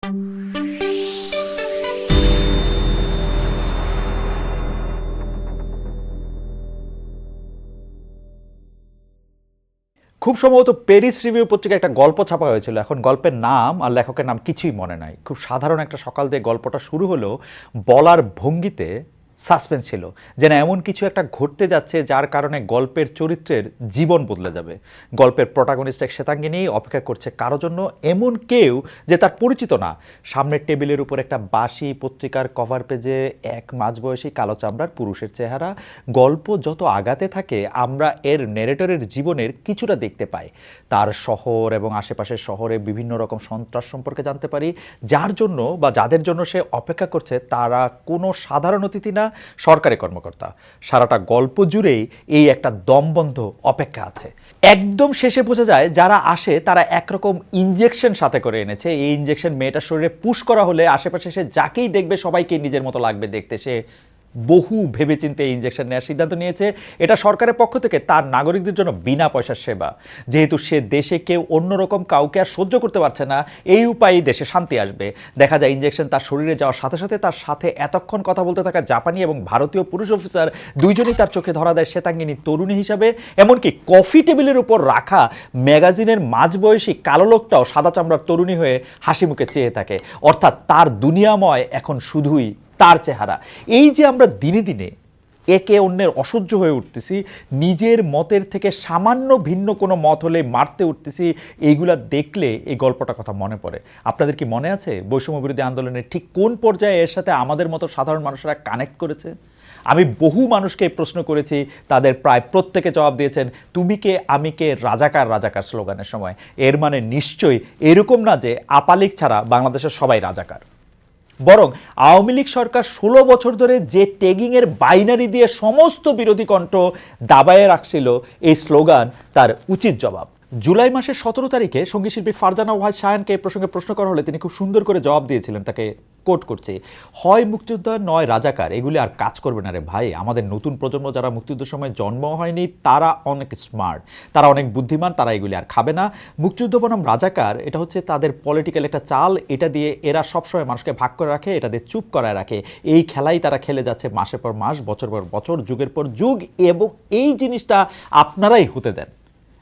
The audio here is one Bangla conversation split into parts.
খুব সম্ভবত প্যারিস রিভিউ পত্রিকায় একটা গল্প ছাপা হয়েছিল। এখন গল্পের নাম আর লেখকের নাম কিছুই মনে নাই। খুব সাধারণ একটা সকাল দিয়ে গল্পটা শুরু হলো, বলার ভঙ্গিতে সাসপেন্স ছিল, যেন এমন কিছু একটা ঘটতে যাচ্ছে যার কারণে গল্পের চরিত্রের জীবন বদলে যাবে। গল্পের প্রটাগনিস্ট এক শ্বেতাঙ্গিনী অপেক্ষা করছে কারো জন্য, এমন কেউ যে তার পরিচিত না। সামনের টেবিলের উপর একটা বাসি পত্রিকার কভার পেজে এক মাঝবয়সী কালো চামড়ার পুরুষের চেহারা। গল্প যত আগাতে থাকে আমরা এর ন্যারেটরের জীবনের কিছুটা দেখতে পাই। তার শহর এবং আশেপাশের শহরে বিভিন্ন রকম সন্ত্রাস সম্পর্কে জানতে পারি, যার জন্য বা যাদের জন্য সে অপেক্ষা করছে তারা কোনো সাধারণ অতিথি না, সরকারি কর্মকর্তা। সারাটা গল্প জুড়েই এই একটা দমবন্ধ অপেক্ষা আছে। একদম শেষে বোঝা যায় যারা আসে তারা একরকম ইনজেকশন সাথে করে এনেছে। এই ইনজেকশন মেয়েটার শরীরে পুশ করা হলে আশেপাশে সে যাকেই দেখবে সবাইকে নিজের মতো লাগবে দেখতে। সে বহু ভেবেচিন্তে এই ইনজেকশন নেওয়ার সিদ্ধান্ত নিয়েছে। এটা সরকারের পক্ষ থেকে তার নাগরিকদের জন্য বিনা পয়সার সেবা। যেহেতু সে দেশে কেউ অন্যরকম কাউকে আর সহ্য করতে পারছে না, এই উপায়েই দেশে শান্তি আসবে। দেখা যায় ইনজেকশন তার শরীরে যাওয়ার সাথে সাথে তার সাথে এতক্ষণ কথা বলতে থাকা জাপানি এবং ভারতীয় পুরুষ অফিসার দুইজনই তার চোখে ধরা দেয় শ্বেতাঙ্গিনী তরুণী হিসাবে। এমনকি কফি টেবিলের উপর রাখা ম্যাগাজিনের মাঝবয়সী কালো লোকটাও সাদা চামড়ার তরুণী হয়ে হাসি মুখে চেয়ে থাকে। অর্থাৎ তার দুনিয়াময় এখন শুধুই তার চেহারা। এই যে আমরা দিনে দিনে একে অন্যের অসহ্য হয়ে উঠতেছি, নিজের মতের থেকে সামান্য ভিন্ন কোনো মত হলে মারতে উঠতেছি, এইগুলা দেখলে এই গল্পটা কথা মনে পড়ে। আপনাদের কি মনে আছে বৈষম্য বিরোধী আন্দোলনের ঠিক কোন পর্যায়ে এর সাথে আমাদের মতো সাধারণ মানুষরা কানেক্ট করেছে? আমি বহু মানুষকে প্রশ্ন করেছি, তাদের প্রায় প্রত্যেকে জবাব দিয়েছেন তুমি কে আমি কে রাজাকার রাজাকার স্লোগানের সময়। এর মানে নিশ্চয়ই এরকম না যে আপালিক ছাড়া বাংলাদেশের সবাই রাজাকার। বরং আওয়ামী লীগ সরকার 16 বছর ধরে যে ট্যাগিংয়ের বাইনারি দিয়ে সমস্ত বিরোধী কণ্ঠ দাবায়ে রাখছিল, এই স্লোগান তার উচিত জবাব। জুলাই মাসের 17 তারিখে সঙ্গীতশিল্পী ফারজানা ওয়াহিদ শায়ানকে এই প্রসঙ্গে প্রশ্ন করা হলে তিনি খুব সুন্দর করে জবাব দিয়েছিলেন। তাকে কোট করছে, হয় মুক্তিযোদ্ধা নয় রাজাকার, এগুলি আর কাজ করবে না রে ভাই। আমাদের নতুন প্রজন্ম যারা মুক্তিযুদ্ধের সময় জন্ম হয়নি তারা অনেক স্মার্ট, তারা অনেক বুদ্ধিমান, তারা এগুলি আর খাবে না। মুক্তিযুদ্ধ বনাম রাজাকার এটা হচ্ছে তাদের পলিটিক্যাল একটা চাল। এটা দিয়ে এরা সবসময় মানুষকে ভাগ করে রাখে, এটা দিয়ে চুপ করায় রাখে। এই খেলাই তারা খেলে যাচ্ছে মাসের পর মাস, বছর পর বছর, যুগের পর যুগ। এবং এই জিনিসটা আপনারাই হতে দেন।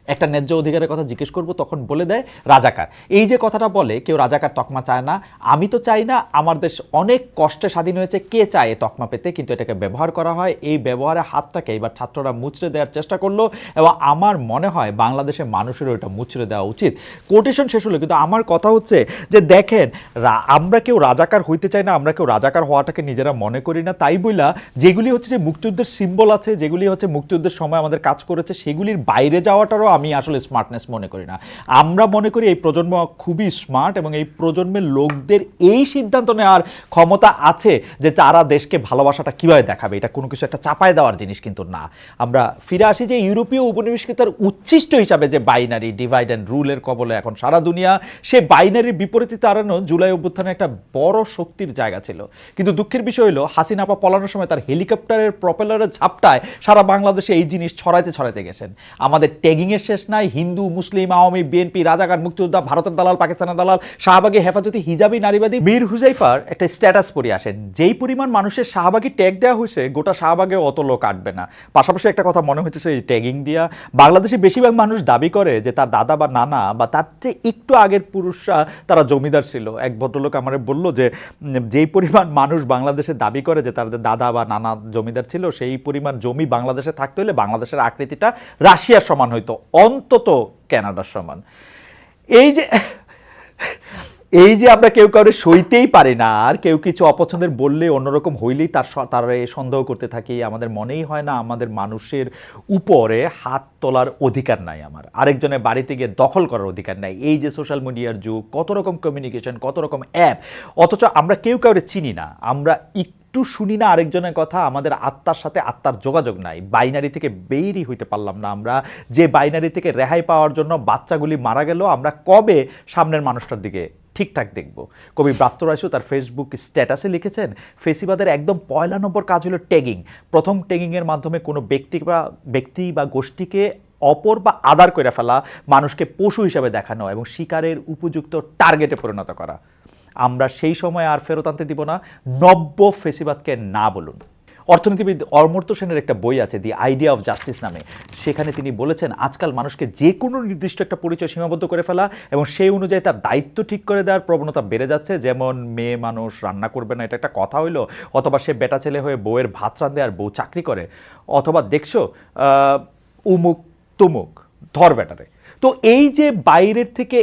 একটা ন্যায্য অধিকারের কথা জিজ্ঞেস করব, তখন বলে দেয় রাজাকার। এই যে কথাটা বলে কেউ রাজাকার তকমা চায় না, আমি তো চাই না। আমার দেশ অনেক কষ্টে স্বাধীন হয়েছে, কে চায় এ তকমা পেতে? কিন্তু এটাকে ব্যবহার করা হয়। এই ব্যবহারের হাতটাকে এবার ছাত্ররা মুচড়ে দেওয়ার চেষ্টা করলো এবং আমার মনে হয় বাংলাদেশের মানুষেরও এটা মুচড়ে দেওয়া উচিত। কোটেশন শেষ হলো, কিন্তু আমার কথা হচ্ছে যে দেখেন, আমরা কেউ রাজাকার হইতে চাই না, আমরা কেউ রাজাকার হওয়াটাকে নিজেরা মনে করি না। তাই বইলা যেগুলি হচ্ছে যে মুক্তিযুদ্ধের সিম্বল আছে, যেগুলি হচ্ছে মুক্তিযুদ্ধের সময় আমাদের কাজ করেছে, সেগুলির বাইরে যাওয়াটারও আমি আসলে স্মার্টনেস মনে করি না। আমরা মনে করি এই প্রজন্ম খুবই স্মার্ট এবং এই প্রজন্মের লোকদের এই সিদ্ধান্ত নেওয়ার ক্ষমতা আছে যে তারা দেশকে ভালোবাসাটা কিভাবে দেখাবে। এটা কোনো কিছু একটা চাপায় দেওয়ার জিনিস কিন্তু না। আমরা ফিরে আসি যে ইউরোপীয় উপনিবেশিকতার উচ্ছিষ্ট হিসাবে যে বাইনারি ডিভাইড অ্যান্ড রুলের কবলে এখন সারা দুনিয়া, সে বাইনারির বিপরীতে দাঁড়ানো জুলাই অভ্যুত্থানে একটা বড় শক্তির জায়গা ছিল। কিন্তু দুঃখের বিষয় হলো হাসিনা আপা পলানোর সময় তার হেলিকপ্টারের প্রপেলারের ঝাপটায় সারা বাংলাদেশে এই জিনিস ছড়াইতে ছড়াইতে গেছেন। আমাদের ট্যাগিংয়ের শেষ নাই। হিন্দু, মুসলিম, আওয়ামী, বিএনপি, রাজাকার, মুক্তিযোদ্ধা, ভারতের দালাল, পাকিস্তানের দালাল, শাহবাগী, হেফাজতি, হিজাবি, নারীবাদী, মীর হুজাইফার একটা স্ট্যাটাস পড়ে আসেন। যেই পরিমাণ মানুষের শাহবাগী ট্যাগ দেওয়া হয়েছে, গোটা শাহবাগে অত লোক আটবে না। পাশাপাশি একটা কথা মনে হচ্ছে, এই ট্যাগিং দিয়া বাংলাদেশে বেশিরভাগ মানুষ দাবি করে যে তার দাদা বা নানা বা তার চেয়ে একটু আগের পুরুষরা তারা জমিদার ছিল। এক ভদ্রলোক আমার বলল যে যেই পরিমাণ মানুষ বাংলাদেশে দাবি করে যে তাদের দাদা বা নানা জমিদার ছিল, সেই পরিমাণ জমি বাংলাদেশে থাকতে হলে বাংলাদেশের আকৃতিটা রাশিয়ার সমান হইতো, অন্তত ক্যানাডার সমান। এই যে আমরা কেউ কাউরে সইতেই পারি না, আর কেউ কিছু অপছন্দের বললে অন্যরকম হইলেই তারা সন্দেহ করতে থাকি। আমাদের মনেই হয় না আমাদের মানুষের উপরে হাত তোলার অধিকার নাই, আমার আরেকজনের বাড়িতে গিয়ে দখল করার অধিকার নাই। এই যে সোশ্যাল মিডিয়ার যুগ, কত রকম কমিউনিকেশন, কত রকম অ্যাপ, অথচ আমরা কেউ কাউরে চিনি না, আমরা একটু শুনি না আরেকজনের কথা, আমাদের আত্মার সাথে আত্মার যোগাযোগ নাই। বাইনারি থেকে বেরই হইতে পারলাম না আমরা। যে বাইনারি থেকে রেহাই পাওয়ার জন্য বাচ্চাগুলি মারা গেল, আমরা কবে সামনের মানুষটার দিকে ঠিকঠাক দেখব? কবি ব্রাত্য রায়সু তার ফেসবুক স্ট্যাটাসে লিখেছেন, ফেসিবাদের একদম পয়লা নম্বর কাজ হলো ট্যাগিং। প্রথম ট্যাগিংয়ের মাধ্যমে কোনো ব্যক্তি বা গোষ্ঠীকে অপর বা আদার করে ফেলা, মানুষকে পশু হিসাবে দেখানো এবং শিকারের উপযুক্ত টার্গেটে পরিণত করা। আমরা সেই সময় আর ফেরত আনতে দিব না। নব্য ফেসিবাদকে না বলুন। অর্থনীতিবিদ অমর্ত্য সেনের একটা বই আছে দি আইডিয়া অফ জাস্টিস নামে, সেখানে তিনি বলেছেন আজকাল মানুষকে যে কোনো নির্দিষ্ট একটা পরিচয় সীমাবদ্ধ করে ফেলা এবং সেই অনুযায়ী তার দায়িত্ব ঠিক করে দেওয়ার প্রবণতা বেড়ে যাচ্ছে। যেমন মেয়ে মানুষ রান্না করবে না, এটা একটা কথা হইলো, অথবা সে বেটা ছেলে হয়ে বউয়ের ভাত রাঁধে আর বউ চাকরি করে, অথবা দেখছো উমুক তুমুক ধর বেটারে। তো এই যে বাইরের থেকে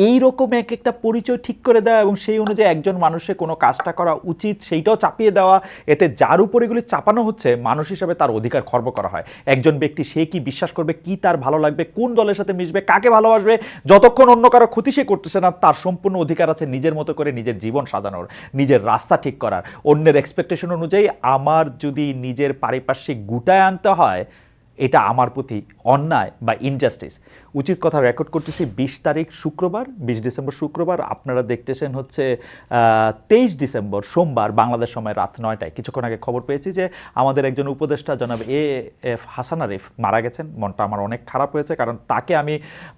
এই রকম এক একটা পরিচয় ঠিক করে দেওয়া এবং সেই অনুযায়ী একজন মানুষের কোনো কাজটা করা উচিত সেইটাও চাপিয়ে দেওয়া, এতে যার উপর এগুলি চাপানো হচ্ছে মানুষ হিসাবে তার অধিকার খর্ব করা হয়। একজন ব্যক্তি সে কি বিশ্বাস করবে, কি তার ভালো লাগবে, কোন দলের সাথে মিশবে, কাকে ভালোবাসবে, যতক্ষণ অন্য কারো ক্ষতি সে করতেছে না, তার সম্পূর্ণ অধিকার আছে নিজের মতো করে নিজের জীবন সাজানোর, নিজের রাস্তা ঠিক করার। অন্যের এক্সপেকটেশন অনুযায়ী আমার যদি নিজের পারিপার্শ্বিক গুটায় আনতে হয়, এটা আমার প্রতি অন্যায় বা ইনজাস্টিস। উচিত কথা রেকর্ড করতেছি 20 তারিখ শুক্রবার, 20 ডিসেম্বর শুক্রবার, আপনারা দেখতেছেন হচ্ছে 23 ডিসেম্বর সোমবার বাংলাদেশ সময় রাত 9টায়। কিছুক্ষণ আগে খবর পেয়েছি যে আমাদের একজন উপদেষ্টা জনাব এফ হাসান আরিফ মারা গেছেন। মনটা আমার অনেক খারাপ হয়েছে, কারণ তাকে আমি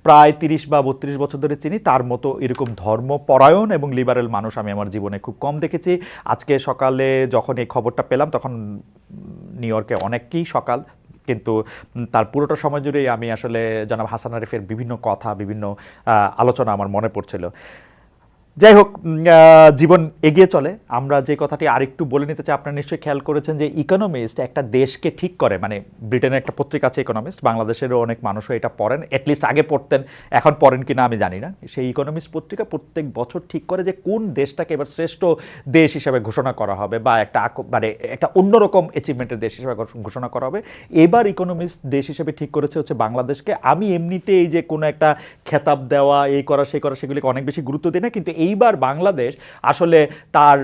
প্রায় 30 বা 32 বছর ধরে চিনি। তার মতো এরকম ধর্মপরায়ণ এবং লিবারেল মানুষ আমি আমার জীবনে খুব কম দেখেছি। আজকে সকালে যখন এই খবরটা পেলাম তখন নিউ ইয়র্কে অনেকই সকাল, কিন্তু তার পুরোটা সময় জুড়েই আমি আসলে জনাব হাসান আরিফের বিভিন্ন কথা, বিভিন্ন আলোচনা আমার মনে পড়ছিল। যাই হোক, জীবন এগিয়ে চলে। আমরা যে কথাটি আরেকটু বলে নিতে চাই, আপনারা নিশ্চয়ই খেয়াল করেছেন যে ইকোনমিস্ট একটা দেশকে ঠিক করে, মানে ব্রিটেনের একটা পত্রিকা আছে ইকোনমিস্ট, বাংলাদেশেরও অনেক মানুষও এটা পড়েন, অ্যাটলিস্ট আগে পড়তেন, এখন পড়েন কিনা আমি জানি না। সেই ইকোনমিস্ট পত্রিকা প্রত্যেক বছর ঠিক করে যে কোন দেশটাকে এবার শ্রেষ্ঠ দেশ হিসেবে ঘোষণা করা হবে বা মানে একটা অন্যরকম অ্যাচিভমেন্টের দেশ হিসেবে ঘোষণা করা হবে। এবার ইকোনমিস্ট দেশ হিসেবে ঠিক করেছে হচ্ছে বাংলাদেশকে। আমি এমনিতে এই যে কোনো একটা খেতাব দেওয়া, এই করা সেই করা, সেগুলিকে অনেক বেশি গুরুত্ব দিই না, কিন্তু এইবার বাংলাদেশ আসলে তার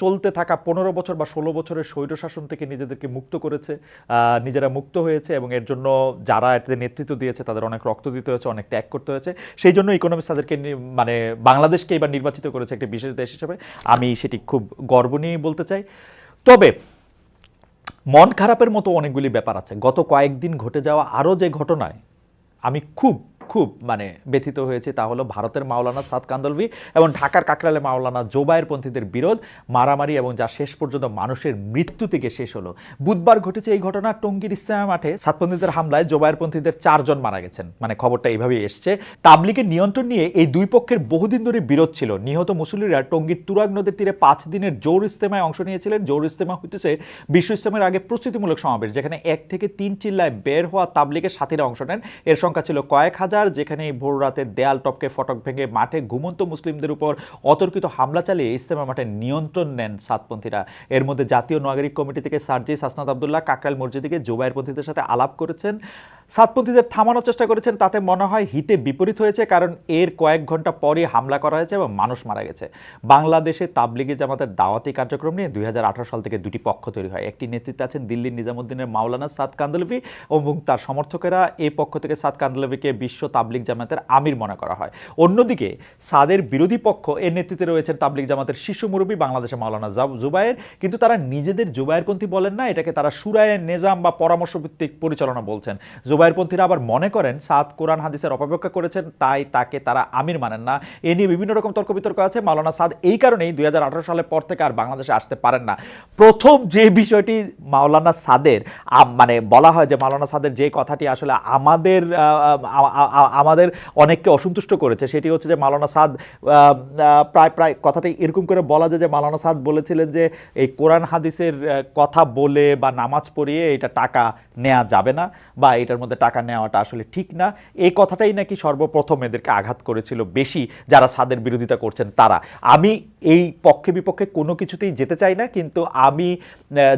চলতে থাকা 15 বছর বা 16 বছরের স্বৈরশাসন থেকে নিজেদেরকে মুক্ত করেছে, নিজেরা মুক্ত হয়েছে, এবং এর জন্য যারা এতে নেতৃত্ব দিয়েছে তাদের অনেক রক্ত দিতে হয়েছে, অনেক ত্যাগ করতে হয়েছে। সেই জন্য ইকোনমিক্স তাদেরকে মানে বাংলাদেশকে এবার নির্বাচিত করেছে একটি বিশেষ দেশ হিসেবে। আমি সেটি খুব গর্ব নিয়েই বলতে চাই। তবে মন খারাপের মতো অনেকগুলি ব্যাপার আছে। গত কয়েকদিন ঘটে যাওয়া আরও যে ঘটনায় আমি খুব মানে ব্যথিত হয়েছে, তা হলো ভারতের মাওলানা সাদ কান্দলভি এবং ঢাকার কাকরাইলে মাওলানা জোবায়েরপন্থীদের বিরোধ, মারামারি, এবং যা শেষ পর্যন্ত মানুষের মৃত্যু থেকে শেষ হলো। বুধবার ঘটেছে এই ঘটনা। টঙ্গীর ইস্তেমা মাঠে সাতপন্থীদের হামলায় জোবায়েরপন্থীদের 4 জন মারা গেছেন, মানে খবরটা এইভাবেই এসছে। তাবলিগের নিয়ন্ত্রণ নিয়ে এই দুই পক্ষের বহুদিন ধরে বিরোধ ছিল। নিহত মুসল্লিরা টঙ্গীর তুরাগ নদীর তীরে 5 দিনের জোর ইস্তেমায় অংশ নিয়েছিলেন। জোর ইস্তেমা হইতেছে বিশ্ব ইস্তেমার আগে প্রস্তুতিমূলক সমাবেশ, যেখানে 1 থেকে 3 চিল্লায় বের হওয়া তাবলিগের সাথীরা অংশ নেন। এর সংখ্যা ছিল কয়েক হাজার, যেখানে ভোর রাতে দেয়াল টপকে ফটক ভেঙে মাঠে ঘুমন্ত মুসলিমদের উপর অতর্কিত হামলা চালিয়ে ইস্তেমা মাঠে নিয়ন্ত্রণ নেন সাতপন্থীরা। এর মধ্যে জাতীয় নাগরিক কমিটি থেকে সার্জিস হাসনাত আবদুল্লাহ কাকরাইল মসজিদে গিয়ে জোবায়েরপন্থীদের সাথে আলাপ করেছেন, সাতপন্থীদের থামানোর চেষ্টা করেছেন। তাতে মনে হয় হিতে বিপরীত হয়েছে, কারণ এর কয়েক ঘন্টা পরই হামলা করা হয়েছে এবং মানুষ মারা গেছে। বাংলাদেশে তাবলিগি জামাতের দাওয়াতি কার্যক্রম নিয়ে 2018 সাল থেকে দুটি পক্ষ তৈরি হয়। একটি নেতৃত্বে আছেন দিল্লির নিজামুদ্দিনের মাওলানা সাদ কান্দলভি এবং তার সমর্থকেরা। এই পক্ষ থেকে সাদ কান্দলভিকে বিশ্ব তাবলিগ জামাতের আমির মনে করা হয়। অন্যদিকে সাদের বিরোধী পক্ষ, এর নেতৃত্বে রয়েছেন তাবলিগ জামাতের শীর্ষ মুরব্বী বাংলাদেশের মাওলানা জুবায়ের, কিন্তু তারা নিজেদের জুবায়েরপন্থী বলেন না, এটাকে তারা শুরায়ে নিজাম বা পরামর্শ ভিত্তিক পরিচালনা বলছেন। জুবায়েরপন্থীরা আবার মনে করেন সাদ কোরআন হাদিসের অপব্যাখ্যা করেছেন, তাই তাকে তারা আমির মানেন না। এ নিয়ে বিভিন্ন রকম তর্ক বিতর্ক আছে। মাওলানা সাদ এই কারণেই 2018 সালের পর থেকে আর বাংলাদেশে আসতে পারেন না। প্রথম যে বিষয়টি মাওলানা সাদের মানে বলা হয় যে মাওলানা সাদের যে কথাটি আসলে আমাদের অনেককে অসন্তুষ্ট করেছে, সেটি হচ্ছে যে মাওলানা সাদ প্রায় কথাটি এরকম করে বলা যায় যে মাওলানা সাদ বলেছিলেন যে এই কোরআন হাদিসের কথা বলে বা নামাজ পড়িয়ে এটা টাকা নেওয়া যাবে না বা এটার মধ্যে টাকা নেওয়াটা আসলে ঠিক না। এই কথাটাই নাকি সর্বপ্রথম এদেরকে আঘাত করেছিল বেশি, যারা সাদের বিরোধিতা করছেন তারা। আমি এই পক্ষে বিপক্ষে কোনো কিছুতেই যেতে চাই না, কিন্তু আমি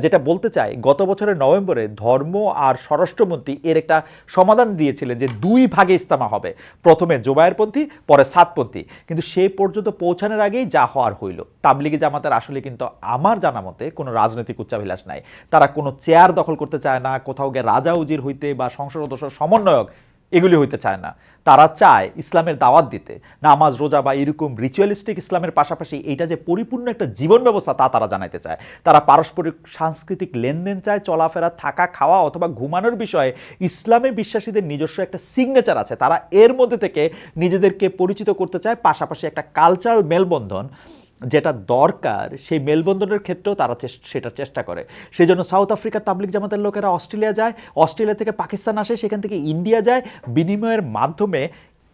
যেটা বলতে চাই, গত বছরের নভেম্বরে ধর্ম আর স্বরাষ্ট্রমন্ত্রী এর একটা সমাধান দিয়েছিলেন যে 2 ভাগে ইস্তেমা হবে, প্রথমে জোবায়েরপন্থী পরে সাতপন্থী, কিন্তু সে পর্যন্ত পৌঁছানোর আগেই যা হওয়ার হইল। তাবলিগি জামাতের আসলে কিন্তু আমার জানা মতে কোনো রাজনৈতিক উচ্চাভিলাষ নাই। তারা কোনো চেয়ার দখল করতে চায় না, কোথাও গিয়ে রাজা উজির হইতে বা সংসদ সদস্য সমন্বয়ক এগুলি হইতে চায় না। তারা চায় ইসলামের দাওয়াত দিতে, নামাজ রোজা বা এরকম রিচুয়ালিস্টিক ইসলামের পাশাপাশি এইটা যে পরিপূর্ণ একটা জীবন ব্যবস্থা তা তারা জানাইতে চায়। তারা পারস্পরিক সাংস্কৃতিক লেনদেন চায়, চলাফেরা, থাকা, খাওয়া অথবা ঘুমানোর বিষয়ে ইসলামে বিশ্বাসীদের নিজস্ব একটা সিগনেচার আছে, তারা এর মধ্যে থেকে নিজেদেরকে পরিচিত করতে চায়। পাশাপাশি একটা কালচারাল মেলবন্ধন যেটা দরকার, সেই মেলবন্ধনের ক্ষেত্রেও তারা সেটা চেষ্টা করে। সেই জন্য সাউথ আফ্রিকার তাবলিগ জামাতের লোকেরা অস্ট্রেলিয়া যায়, অস্ট্রেলিয়া থেকে পাকিস্তান আসে, সেখান থেকে ইন্ডিয়া যায়, বিনিময়ের মাধ্যমে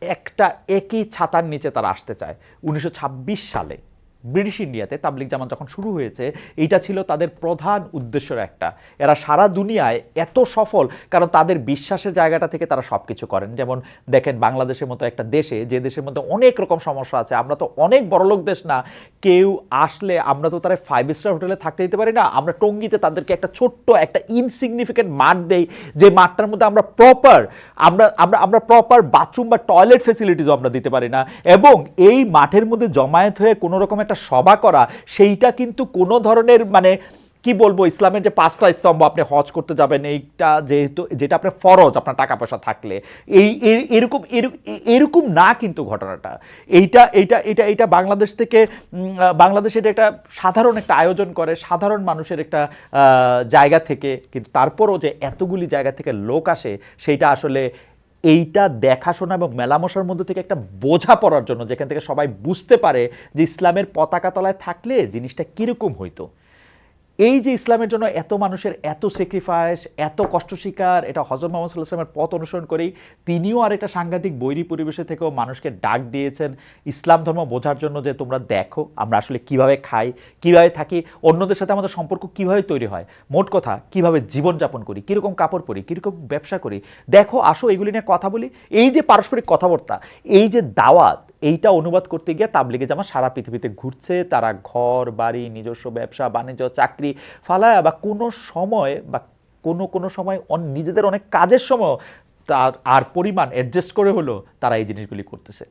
একটা একই ছাতার নিচে তারা আসতে চায়। 1926 সালে ব্রিটিশ ইন্ডিয়াতে তাবলিগ জামাত যখন শুরু হয়েছে, এইটা ছিল তাদের প্রধান উদ্দেশ্যের একটা। এরা সারা দুনিয়ায় এত সফল কারণ তাদের বিশ্বাসের জায়গাটা থেকে তারা সব কিছু করেন। যেমন দেখেন বাংলাদেশের মতো একটা দেশে, যে দেশের মধ্যে অনেক রকম সমস্যা আছে, আমরা তো অনেক বড়লোক দেশ না, কেউ আসলে আমরা তো তারা 5 স্টার হোটেলে থাকতে দিতে পারি না, আমরা টঙ্গীতে তাদেরকে একটা ছোট্ট একটা ইনসিগনিফিকেন্ট মাঠ দেই, যে মাঠটার মধ্যে আমরা প্রপার বাথরুম বা টয়লেট ফেসিলিটিসও আমরা দিতে পারি না। এবং এই মাঠের মধ্যে জমায়েত হয়ে কোনো রকম একটা সভা করা, সেইটা কিন্তু কোনো ধরনের মানে কি বলবো, ইসলামের যে 5টা স্তম্ভ, আপনি হজ করতে যাবেন, এইটা যেহেতু যেটা আপনার ফরজ আপনার টাকা পয়সা থাকলে, এরকম না কিন্তু ঘটনাটা। এইটা বাংলাদেশ থেকে, বাংলাদেশ এটা একটা সাধারণ একটা আয়োজন করে, সাধারণ মানুষের একটা জায়গা থেকে, কিন্তু তারপরও যে এতগুলি জায়গা থেকে লোক আসে, সেইটা আসলে এইটা দেখাশোনা এবং মেলামশার মধ্যে থেকে একটা বোঝা পড়ার জন্য, যেখান থেকে সবাই বুঝতে পারে যে ইসলামের পতাকা তলায় থাকলে জিনিসটা কীরকম হইতো। এই যে ইসলামের জন্য এত মানুষের এত স্যাক্রিফাইস, এত কষ্ট স্বীকার, এটা হযরত মুহাম্মদ সাল্লাল্লাহু আলাইহি ওয়াসাল্লামের পথ অনুসরণ করেই। তিনিও আর একটা সাংঘাতিক বৈরী পরিবেশে থেকেও মানুষকে ডাক দিয়েছেন ইসলাম ধর্ম বোঝার জন্য, যে তোমরা দেখো আমরা আসলে কিভাবে খাই, কিভাবে থাকি, অন্যদের সাথে আমাদের সম্পর্ক কিভাবে তৈরি হয়, মোট কথা কিভাবে জীবনযাপন করি, কীরকম কাপড় পরি, কীরকম ব্যবসা করি, দেখো আসো এগুলি নিয়ে কথা বলি। এই যে পারস্পরিক কথাবার্তা, এই যে দাওয়াত, এইটা অনুবাদ করতে গিয়ে তাবলিগে জামাত সারা পৃথিবীতে ঘুরছে। তারা ঘর বাড়ি, নিজস্ব ব্যবসা বাণিজ্য, চাকরি ফালায়া বা কোনো সময় বা কোনো সময় নিজেদের অনেক কাজের সময় তার আর পরিমাণ অ্যাডজাস্ট করে হলো তারা এই জিনিসগুলি করতেছে।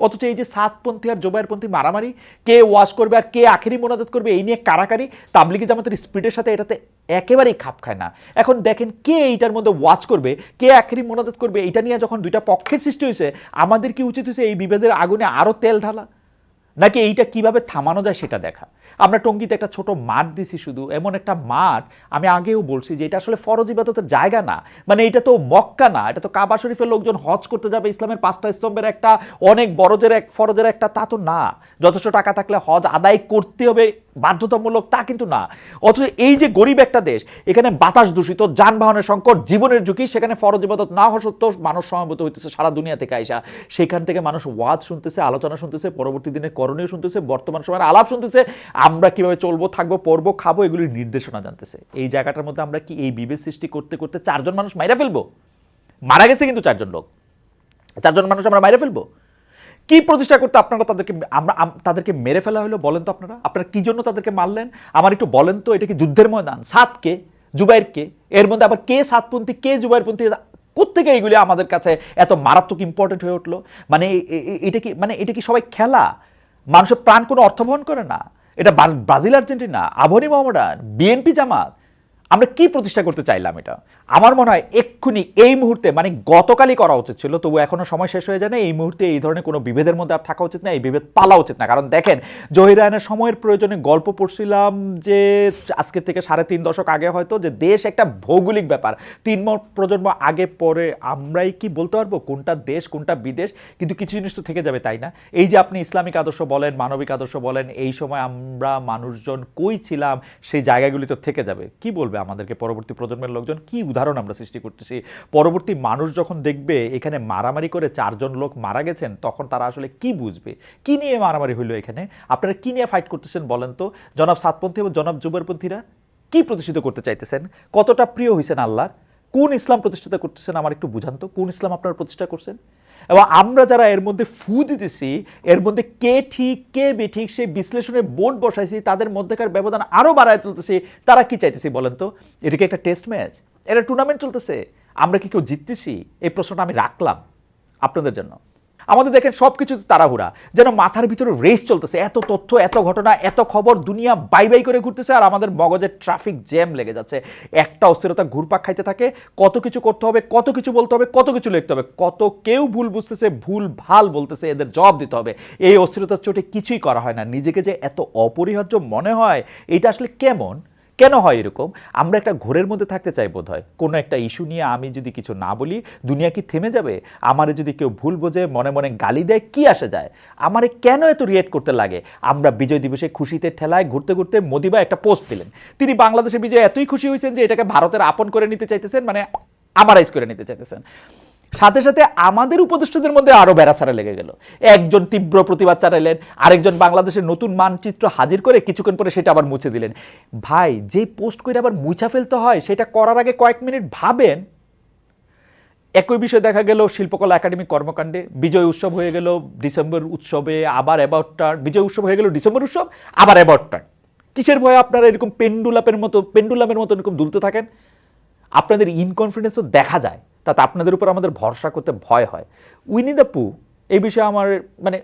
অথচ এই যে সাতপন্থী আর জোবায়েরপন্থী মারামারি, কে ওয়াজ করবে আর কে আখেরি মোনাজাত করবে, এই নিয়ে কারাকারি, তাবলিগি জামাতের স্পিডের সাথে এটাতে একেবারেই খাপ খায় না। এখন দেখেন কে এইটার মধ্যে ওয়াজ করবে, কে আখেরি মোনাজাত করবে, এটা নিয়ে যখন দুইটা পক্ষের সৃষ্টি হয়েছে, আমাদের কি উচিত হয়েছে এই বিভেদের আগুনে আরও তেল ঢালা, নাকি এইটা কিভাবে থামানো যায় সেটা দেখা। আমরা টঙ্গীতে একটা ছোট মাঠ দিছি, শুধু এমন একটা মাঠ, আমি আগেও বলছি যে এটা আসলে ফরজ ইবাদতের জায়গা না, মানে এটা তো মক্কা না, এটা তো কাবা শরীফের লোকজন হজ করতে যাবে, ইসলামের 5টা স্তম্ভের একটা, অনেক বড়জের এক ফরজের একটা, তা তো না। যথেষ্ট টাকা থাকলে হজ আদায় করতে হবে বাধ্যতামূলক, তা কিন্তু না। অথচ এই যে গরিব একটা দেশ, এখানে বাতাস দূষিত, যানবাহনের সংকট, জীবনের ঝুঁকি, সেখানে ফরজ ইবাদত না হওয়া সত্ত্বেও মানুষ সমবেত হইতেছে সারা দুনিয়া থেকে আইসা, সেখান থেকে মানুষ ওয়াজ শুনতেছে, আলোচনা শুনতেছে, পরবর্তী দিনের করণীয় শুনতেছে, বর্তমান সময়ের আলাপ শুনতেছে, আমরা কিভাবে চলবো, থাকবো, পড়বো, খাবো, এগুলির নির্দেশনা জানতেছে। এই জায়গাটার মধ্যে আমরা কি এই বিভেদ সৃষ্টি করতে করতে 4 জন মানুষ মাইরা ফেলবো? মারা গেছে কিন্তু 4 জন লোক, 4 জন মানুষ আমরা মাইরা ফেলবো? কি প্রতিষ্ঠা করতে আপনারা তাদেরকে মেরে ফেলা হলো বলেন তো? আপনারা কি জন্য তাদেরকে মারলেন আমার একটু বলেন তো? এটা কি যুদ্ধের ময়দান? সাতকে, জুবাইরকে, এর মধ্যে আবার কে সাতপন্থী কে জুবাইরপন্থী, কোত্থেকে এইগুলি আমাদের কাছে এত মারাত্মক ইম্পর্টেন্ট হয়ে উঠলো? মানে এটা কি সবাই খেলা? মানুষের প্রাণ কোনো অর্থ বহন করে না? এটা Brazil Argentina, Abahani Mohammedan, BNP Jamaat, আমরা কি প্রতিষ্ঠা করতে চাইলাম? এটা আমার মনে হয় এক্ষুনি এই মুহূর্তে, মানে গতকালই করা উচিত ছিল, তবু এখনো সময় শেষ হয়ে যায় না। এই মুহূর্তে এই ধরনের কোনো বিভেদের মধ্যে আর থাকা উচিত না, এই বিভেদ পালা উচিত না। কারণ দেখেন, জহির রায়হানের সময়ের প্রয়োজনে গল্প পড়ছিলাম যে আজকে থেকে 3.5 দশক আগে হয়তো, যে দেশ একটা ভৌগোলিক ব্যাপার, 3 প্রজন্ম আগে পরে আমরাই কি বলতে পারবো কোনটা দেশ কোনটা বিদেশ? কিন্তু কিছু জিনিস তো থেকে যাবে, তাই না? এই যে আপনি ইসলামিক আদর্শ বলেন, মানবিক আদর্শ বলেন, এই সময় আমরা মানুষজন কই ছিলাম, সেই জায়গাগুলি তো থেকে যাবে। কি বলবে আমাদেরকে পরবর্তী প্রজন্মের লোকজন? কি উদাহরণ আমরা সৃষ্টি করতেছি? পরবর্তী মানুষ যখন দেখবে এখানে মারামারি করে 4 জন লোক মারা গেছেন, তখন তারা আসলে কি বুঝবে? কি নিয়ে মারামারি হইলো এখানে? আপনারা কি নিয়ে ফাইট করতেছেন বলেন তো? জনাব সাতপন্থী এবং জনাব জুবাইরপন্থীরা কি প্রতিষ্ঠিত করতে চাইতেছেন? কতটা প্রিয় হয়েছেন আল্লাহর? কোন ইসলাম প্রতিষ্ঠিত করতেছেন আমার একটু বুঝান তো, কোন ইসলাম আপনারা প্রতিষ্ঠা করছেন? এবং আমরা যারা এর মধ্যে ফু দিতেছি, এর মধ্যে কে ঠিক কে বেঠিক সেই বিশ্লেষণের বোর্ড বসাইছি, তাদের মধ্যেকার ব্যবধান আরও বাড়ায় তুলতেছি, তারা কি চাইতেছি বলেন তো? এটা কি একটা টেস্ট ম্যাচ? এটা টুর্নামেন্ট চলতেছে? আমরা কি কেউ জিততেছি? এই প্রশ্নটা আমি রাখলাম আপনাদের জন্য। আমাদের দেখেন সব কিছু তাড়াহুড়া, যেন মাথার ভিতরে রেস চলতেছে, এত তথ্য, এত ঘটনা, এত খবর, দুনিয়া বাই বাই করে ঘুরতেছে, আর আমাদের মগজে ট্রাফিক জ্যাম লেগে যাচ্ছে, একটা অস্থিরতা ঘুরপাক খাইতে থাকে। কত কিছু করতে হবে, কত কিছু বলতে হবে, কত কিছু লিখতে হবে, কত কেউ ভুল বুঝতেছে, ভুল ভাল বলতেছে, এদের জবাব দিতে হবে। এই অস্থিরতার চোটে কিছুই করা হয় না। নিজেকে যে এত অপরিহার্য মনে হয়, এটা আসলে কেন হয় এরকম? আমরা একটা ঘোরের মধ্যে থাকতে চাই বোধ হয়। কোনো একটা ইস্যু নিয়ে আমি যদি কিছু না বলি, দুনিয়া কি থেমে যাবে? আমারে যদি কেউ ভুল বোঝে, মনে মনে গালি দেয়, কি আসে যায়? আমারে কেন এত রিয়েক্ট করতে লাগে? আমরা বিজয় দিবসে খুশিতে ঠেলায় ঘুরতে ঘুরতে মোদিবা একটা পোস্ট দিলেন, তিনি বাংলাদেশের বিজয় এতই খুশি হয়েছেন যে এটাকে ভারতের আপন করে নিতে চাইতেছেন, মানে আমারাইজ করে নিতে চাইতেছেন। সাথে সাথে আমাদের উপদেষ্টাদের মধ্যে আরো বেড়াছাড়া লেগে গেল। একজন তীব্র প্রতিবাদ চালাইলেন, আরেকজন বাংলাদেশের নতুন মানচিত্র হাজির করে কিছুক্ষণ পরে সেটা আবার মুছে দিলেন। ভাই, যে পোস্ট করে আবার মুছা ফেলতে হয়, সেটা করার আগে কয়েক মিনিট ভাবেন। একই বিষয় দেখা গেল শিল্পকলা একাডেমি কর্মকাণ্ডে। বিজয় উৎসব হয়ে গেল ডিসেম্বর উৎসবে, আবার অ্যাবাউট টার্ন। বিজয় উৎসব হয়ে গেল ডিসেম্বর উৎসব, আবার অ্যাবাউট টার্ন। কিসের ভয়ে আপনারা এরকম পেন্ডুলামের মতো এরকম দুলতে থাকেন? আপনাদের ইনকনফিডেন্সও দেখা যায়, তাতে আপনাদের উপর আমাদের ভরসা করতে ভয় হয়। উইনি দ্য পু, এই বিষয়ে আমার মানে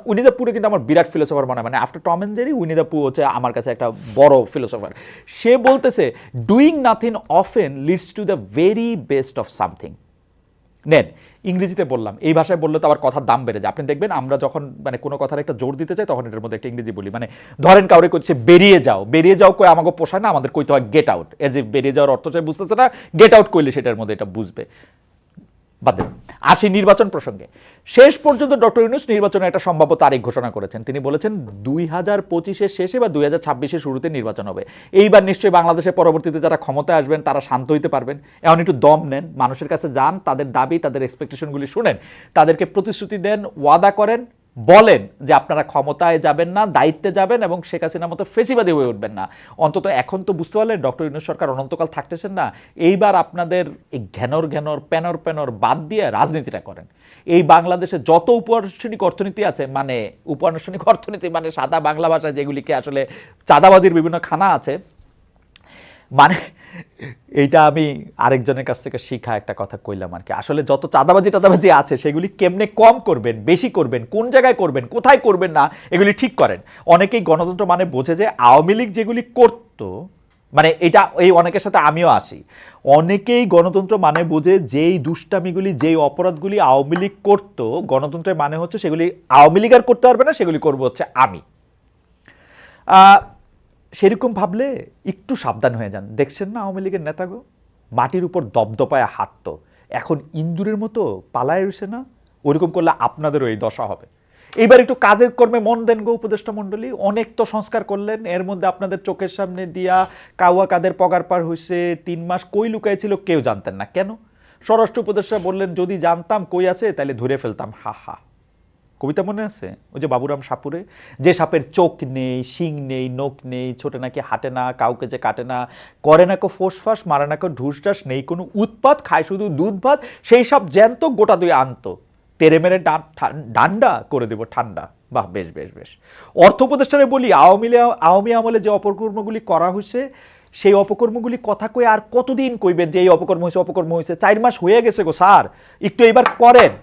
উইনি দ্য পুরে কিন্তু আমার বিরাট ফিলোসফার মনে হয়। মানে after Tom and Jerry, Winnie the পু হচ্ছে আমার কাছে একটা বড় ফিলোসফার। সে বলতেছে, doing nothing often leads to the very best of something. নেন, ইংরেজিতে বললাম, এই ভাষায় বললে তো আবার কথার দাম বেড়ে যায়। আপনি দেখবেন আমরা যখন মানে কোনো কথার একটা জোর দিতে চাই, তখন এটার মধ্যে একটা ইংরেজি বলি। মানে ধরেন কাউরে করছে বেরিয়ে যাও কই আমাকে পোষায় না, আমাদের কইতে হয় গেট আউট। এ যে বেরিয়ে যাওয়ার অর্থ চাই বুঝতেছে না, গেট আউট করলে সেটার মধ্যে এটা বুঝবে। বাদ দেন, আসি নির্বাচন প্রসঙ্গে। শেষ পর্যন্ত ডক্টর ইউনূস নির্বাচনের একটা সম্ভাব্য তারিখ ঘোষণা করেছেন। তিনি বলেছেন 2025-এর শেষে বা 2026-এর শুরুতে নির্বাচন হবে। এইবার নিশ্চয়ই বাংলাদেশের পরবর্তীতে যারা ক্ষমতায় আসবেন তারা শান্ত হইতে পারবেন। এখন একটু দম নেন, মানুষের কাছে যান, তাদের দাবি, তাদের এক্সপেকটেশনগুলি শুনেন, তাদেরকে প্রতিশ্রুতি দেন, ওয়াদা করেন, বলেন যে আপনারা ক্ষমতায় যাবেন না, দায়িত্বে যাবেন এবং শেখ হাসিনার মতো ফেসিবাদী হয়ে উঠবেন না। অন্তত এখন তো বুঝতে পারলেন ডক্টর ইউনূস সরকার অনন্তকাল থাকতেছেন না। এইবার আপনাদের এই ঘ্যানর প্যানর বাদ দিয়ে রাজনীতিটা করেন। এই বাংলাদেশে যত উপানুষ্ঠানিক অর্থনীতি আছে, মানে উপানুষ্ঠানিক অর্থনীতি মানে সাদা বাংলা ভাষায় যেগুলিকে আসলে চাঁদাবাজির বিভিন্ন খানা আছে, মানে এইটা আমি আরেকজনের কাছ থেকে শিখা একটা কথা কইলাম আর কি। আসলে যত চাঁদাবাজি আছে সেগুলি কেমনে কম করবেন, বেশি করবেন, কোন জায়গায় করবেন, কোথায় করবেন না, এগুলি ঠিক করেন। অনেকেই গণতন্ত্র মানে বোঝে যে আওয়ামী লীগ যেগুলি করতো, মানে এটা এই অনেকের সাথে আমিও আসি, অনেকেই গণতন্ত্র মানে বোঝে যেই দুষ্টামিগুলি, যেই অপরাধগুলি আওয়ামী লীগ করতো, গণতন্ত্রের মানে হচ্ছে সেগুলি আওয়ামী লীগ আর করতে পারবে না, সেগুলি করবো হচ্ছে আমি। সেরকম ভাবলে একটু সাবধান হয়ে যান। দেখছেন না আওয়ামী লীগের নেতাগো মাটির উপর দপদপায় হাঁটতো, এখন ইন্দুরের মতো পালায় রয়েছে না? ওরকম করলে আপনাদেরও এই দশা হবে। এইবার একটু কাজের কর্মে মন দেন গো উপদেষ্টা মণ্ডলী। অনেক তো সংস্কার করলেন, এর মধ্যে আপনাদের চোখের সামনে দিয়া কাউয়া কাদের পগার পার হয়েছে, 3 মাস কই লুকাইছিল কেউ জানতেন না। কেন? স্বরাষ্ট্র উপদেষ্টা বললেন যদি জানতাম কই আছে তাহলে ধরে ফেলতাম। হা হা, কবিতা মনে আছে ওই যে বাবুরাম সাপুরে, যে সাপের চোখ নেই, শিং নেই, নখ নেই, ছোটে নাকি হাঁটে না, কাউকে যে কাটে না, করে নাকো ফোসফাস, মারে নাকো ঢুসঢাস, নেই কোনো উৎপাত, খায় শুধু দুধ ভাত, সেই সব জ্যান্ত গোটা দুই আনতো, তেরে মেরে ডান্ডা করে দেব ঠান্ডা। বাহ, বেশ বেশ বেশ। অর্থ উপদেষ্টারে বলি, আওয়ামী আমলে যে অপকর্মগুলি করা হয়েছে, সেই অপকর্মগুলি কথা কয়ে আর কতদিন কইবেন যে এই অপকর্ম হয়েছে? 4 মাস হয়ে গেছে গো স্যার, একটু এবার করেন।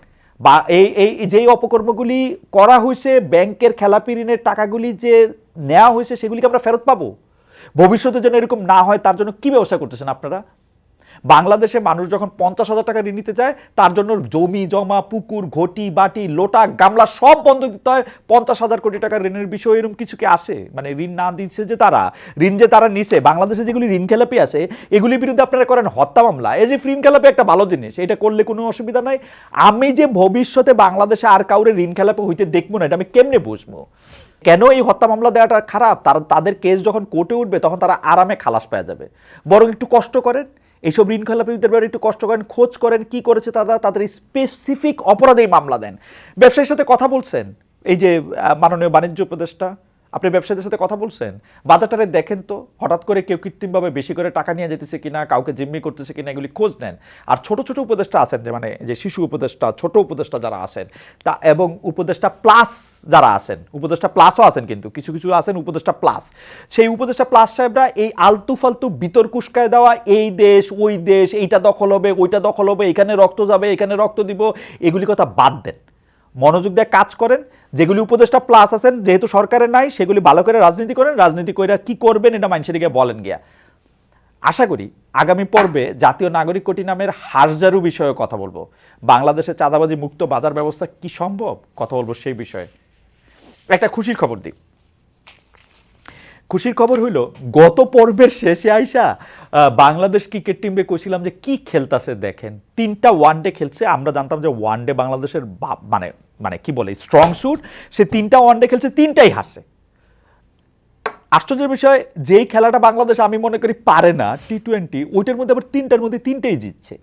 বা এই যেই অপকর্মগুলি করা হয়েছে, ব্যাংকের খেলাপি ঋণের টাকাগুলি যে নেওয়া হয়েছে, সেগুলিকে আমরা ফেরত পাবো। ভবিষ্যতে যেন এরকম না হয় তার জন্য কি ব্যবস্থা করতেছেন আপনারা? বাংলাদেশে মানুষ যখন 50,000 টাকা ঋণ নিতে চায়, তার জন্য জমি জমা, পুকুর, ঘটি বাটি, লোটা গামলা সব বন্ধ দিতে হয়। 50,000 কোটি টাকা ঋণের বিষয় এরকম কিছু কি আসে? মানে ঋণ না দিচ্ছে যে তারা, ঋণ যে তারা নিছে, বাংলাদেশে যেগুলি ঋণ খেলাপি আছে এগুলির বিরুদ্ধে আপনারা করেন হত্যা মামলা। এই যে ঋণ খেলাপি একটা ভালো জিনিস, এটা করলে কোনো অসুবিধা নাই। আমি যে ভবিষ্যতে বাংলাদেশে আর কাউরে ঋণ খেলাপি হইতে দেখবো না, এটা আমি কেমনে বুঝবো? কেন এই হত্যা মামলা দেওয়াটা খারাপ? তাদের কেস যখন কোর্টে উঠবে তখন তারা আরামে খালাস পেয়ে যাবে। বরং একটু কষ্ট করেন, এইসব ঋণ খেলাপিদের ব্যাপারে একটু কষ্ট করেন, খোঁজ করেন কি করেছে তারা, তাদের স্পেসিফিক অপরাধেই মামলা দেন। ব্যবসায়ীর সাথে কথা বলছেন, এই যে মাননীয় বাণিজ্য উপদেষ্টা, আপনি ব্যবসায়ীদের সাথে কথা বলছেন, বাজারটারে দেখেন তো, হঠাৎ করে কেউ কৃত্রিমভাবে বেশি করে টাকা নিয়ে যেতেছে কিনা, কাউকে জিম্মি করতেছে কিনা, এগুলি খোঁজ নেন। আর ছোট ছোট উপদেষ্টা আছেন, যে মানে যে শিশু উপদেষ্টা, ছোট উপদেষ্টা যারা আছেন তা, এবং উপদেষ্টা প্লাস যারা আছেন, উপদেষ্টা প্লাসও আছেন, কিন্তু কিছু কিছু আছেন উপদেষ্টা প্লাস, সেই উপদেষ্টা প্লাস সাহেবরা এই আলতু ফালতু বিতর্ক উস্কায় দেওয়া, এই দেশ ওই দেশ, এইটা দখল হবে, ওইটা দখল হবে, এখানে রক্ত যাবে, এখানে রক্ত দিব, এগুলি কথা বাদ দেন। মনোযোগ দিয়ে কাজ করেন, যেগুলি উপদেষ্টা প্লাস আছেন যেহেতু সরকারের নাই সেগুলি ভালো করে রাজনীতি করেন, রাজনীতি করে কি করবেন এটা মানুষের গিয়ে বলেন গিয়া। আশা করি আগামী পর্বে জাতীয় নাগরিক কোটি নামের হারজারু বিষয়ে কথা বলবো, বাংলাদেশে চাঁদাবাজি মুক্ত বাজার ব্যবস্থা কি সম্ভব কথা বলবো সেই বিষয়ে। একটা খুশির খবর দিই, খুশির খবর হইল গত পর্বের শেষে আইসা বাংলাদেশ ক্রিকেট টিমকে কইছিলাম যে কি খেলতাছে দেখেন, 3টা ওয়ানডে খেলছে। আমরা জানতাম যে ওয়ানডে বাংলাদেশের মানে মানে কি বলে স্ট্রং স্যুট, সে 3টা ওয়ানডে খেলছে, 3টাই হারছে। আশ্চর্যের বিষয়, যেই খেলাটা বাংলাদেশ আমি মনে করি পারে না টি-20, ওইটার মধ্যে আবার 3টার মধ্যে 3টাই জিতছে।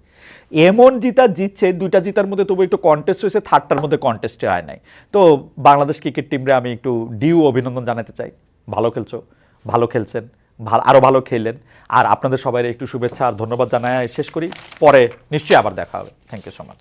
এমন জিতছে, 2টা জিতার মধ্যে তবু একটু কন্টেস্ট হয়েছে, 3টার মধ্যে কন্টেস্টে হয় নাই। তো বাংলাদেশ ক্রিকেট টিমরে আমি একটু ডিউ অভিনন্দন জানাতে চাই, ভালো খেলছো, ভালো খেলছেন, আরও ভালো খেললেন। আর আপনাদের সবাই একটু শুভেচ্ছা আর ধন্যবাদ জানায় শেষ করি, পরে নিশ্চয়ই আবার দেখা হবে। Thank you so much.